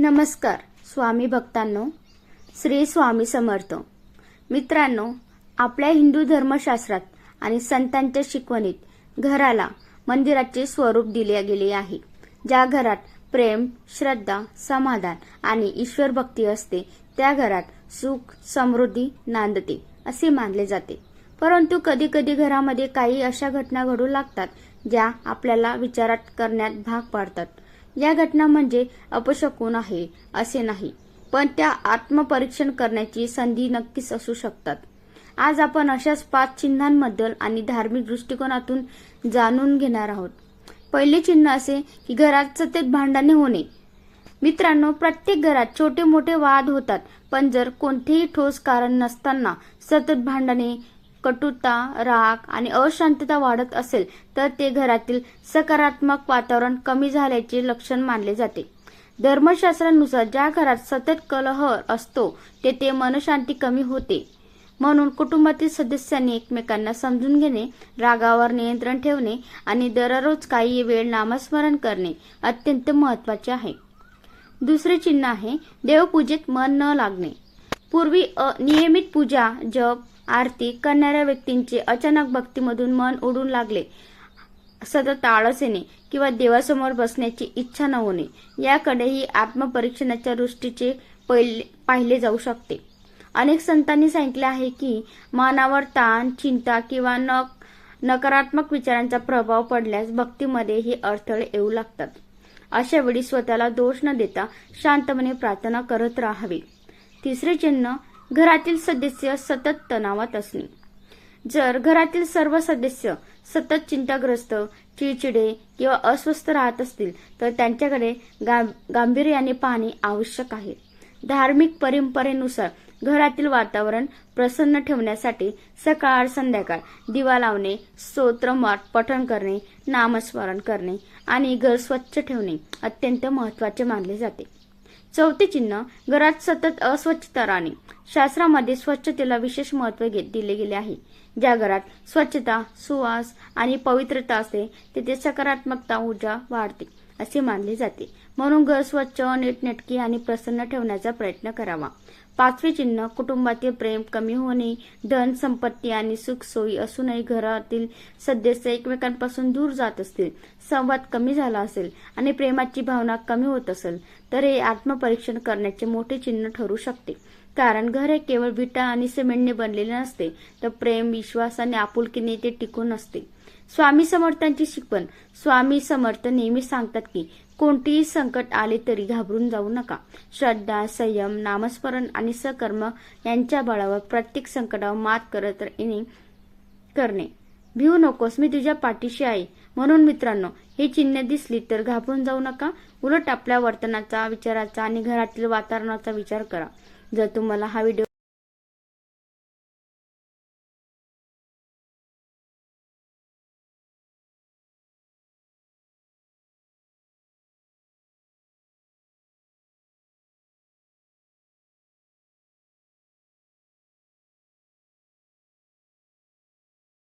नमस्कार स्वामी भक्तांनो, श्री स्वामी समर्थ. मित्रांनो, आपल्या हिंदू धर्मशास्त्रात आणि संतांच्या शिकवणीत घराला मंदिराचे स्वरूप दिले गेले आहे. ज्या घरात प्रेम, श्रद्धा, समाधान आणि ईश्वर भक्ती असते त्या घरात सुख समृद्धी नांदते असे मानले जाते. परंतु कधी कधी घरामध्ये काही अशा घटना घडू लागतात ज्या आपल्याला विचारात करण्यात भाग पाडतात. या घटना म्हणजे अपशकुन आहे असे नाही, पण त्या आत्मपरीक्षण करण्याची संधी नक्कीच असू शकतात. आज आपण अशाच 5 चिन्हांबद्दल आणि धार्मिक दृष्टिकोनातून जाणून घेणार आहोत. पहिले चिन्ह असे की घरात सतत भांडणे होणे. मित्रांनो, प्रत्येक घरात छोटे मोठे वाद होतात, पण जर कोणतेही ठोस कारण नसताना सतत भांडणे, कटुता, राग आणि अशांतता वाढत असेल तर ते घरातील सकारात्मक वातावरण कमी झाल्याचे लक्षण मानले जाते. धर्मशास्त्रानुसार ज्या घरात सतत कलह असतो तेथे मनशांती कमी होते. म्हणून कुटुंबातील सदस्यांनी एकमेकांना समजून घेणे, रागावर नियंत्रण ठेवणे आणि दररोज काही वेळ नामस्मरण करणे अत्यंत महत्त्वाचे आहे. दुसरे चिन्ह आहे देवपूजेत मन न लागणे. पूर्वी नियमित पूजा, जप, आरती करणाऱ्या व्यक्तींचे अचानक भक्तीमधून मन उडून लागले, सतत आळस येणे किंवा देवासमोर बसण्याची इच्छा न होणे याकडेही आत्मपरीक्षणाच्या दृष्टीचे पाहिले जाऊ शकते. अनेक संतांनी सांगितले आहे की मनावर ताण, चिंता किंवा नकारात्मक विचारांचा प्रभाव पडल्यास भक्तीमध्येही अडथळे येऊ लागतात. अशा वेळी स्वतःला दोष न देता शांतपणे प्रार्थना करत राहावी. तिसरे चिन्ह घरातील सदस्य सतत तणावात असणे. जर घरातील सर्व सदस्य सतत चिंताग्रस्त, चिडचिडे किंवा अस्वस्थ राहत असतील तर त्यांच्याकडे गांभीर्याने पाहणे आवश्यक आहे. धार्मिक परंपरेनुसार घरातील वातावरण प्रसन्न ठेवण्यासाठी सकाळ संध्याकाळ दिवा लावणे, स्तोत्र पठण करणे, नामस्मरण करणे आणि घर स्वच्छ ठेवणे अत्यंत महत्त्वाचे मानले जाते. चौथे चिन्ह घरात सतत अस्वच्छता राहणे. शास्त्रामध्ये स्वच्छतेला विशेष महत्त्व दिले गेले आहे. ज्या घरात स्वच्छता, सुवास आणि पवित्रता असते तेथे सकारात्मकता ऊर्जा वाढते असे मानले जाते. म्हणून घर स्वच्छ, नीटनेटके आणि प्रसन्न ठेवण्याचा प्रयत्न करावा. पाचवे चिन्ह कुटुंबातील प्रेम कमी होणे. धन संपत्ती आणि सुख सोयी असूनही घरातील सदस्य एकमेकांपासून दूर जात असतील, संवाद कमी झाला असेल आणि प्रेमाची भावना कमी होत असेल तर हे आत्मपरीक्षण करण्याचे मोठे चिन्ह ठरू शकते. कारण घर हे केवळ विटा आणि सिमेंटने बनलेले नसते, तर प्रेम, विश्वास आणि आपुलकीने ते टिकून असते. स्वामी समर्थांची शिकवण. स्वामी समर्थ नेहमी सांगतात की कोणतेही संकट आले तरी घाबरून जाऊ नका. श्रद्धा, संयम, नामस्मरण आणि सकर्म यांच्या बळावर प्रत्येक संकटावर मात करणे. भिवू नकोस, मी तुझ्या पाठीशी आहे. म्हणून मित्रांनो, हे चिन्ह दिसली तर घाबरून जाऊ नका. उलट आपल्या वर्तनाचा, विचाराचा आणि घरातील वातावरणाचा विचार करा. जर तुम्हाला हा व्हिडिओ